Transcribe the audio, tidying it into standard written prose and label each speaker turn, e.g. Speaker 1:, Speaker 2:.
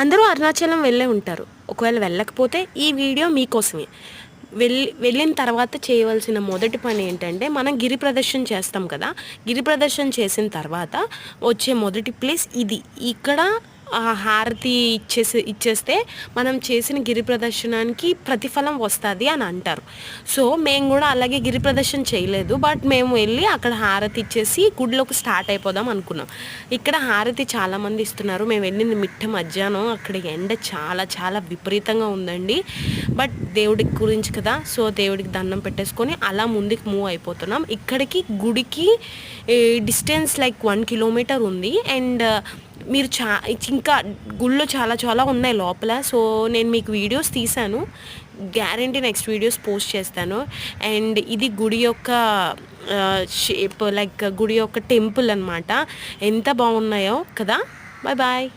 Speaker 1: అందరూ అరుణాచలం వెళ్ళే ఉంటారు. ఒకవేళ వెళ్ళకపోతే ఈ వీడియో మీకోసమే. వెళ్ళిన తర్వాత చేయవలసిన మొదటి పని ఏంటంటే, మనం గిరి ప్రదర్శన చేస్తాం కదా. గిరి ప్రదర్శన చేసిన తర్వాత వచ్చే మొదటి ప్లేస్ ఇది. ఇక్కడ హారతి ఇచ్చేస్తే మనం చేసిన గిరి ప్రదర్శనానికి ప్రతిఫలం వస్తుంది అని అంటారు. సో మేము కూడా అలాగే గిరి ప్రదర్శన చేయలేదు, బట్ మేము వెళ్ళి అక్కడ హారతి ఇచ్చేసి గుడిలోకి స్టార్ట్ అయిపోదాం అనుకున్నాం. ఇక్కడ హారతి చాలామంది ఇస్తున్నారు. మేము వెళ్ళింది మిట్ట మధ్యాహ్నం, అక్కడ ఎండ చాలా చాలా విపరీతంగా ఉందండి. బట్ దేవుడికి గురించి కదా, సో దేవుడికి దండం పెట్టేసుకొని అలా ముందుకు మూవ్ అయిపోతున్నాం. ఇక్కడికి గుడికి డిస్టెన్స్ లైక్ 1 కిలోమీటర్ ఉంది. అండ్ మీరు ఇంకా గుళ్ళు చాలా చాలా ఉన్నాయి లోపల. సో నేను మీకు వీడియోస్ తీశాను, గ్యారంటీ నెక్స్ట్ వీడియోస్ పోస్ట్ చేస్తాను. అండ్ ఇది గుడి యొక్క షేప్, లైక్ గుడి యొక్క టెంపుల్ అనమాట. ఎంత బాగున్నాయో కదా. Bye bye.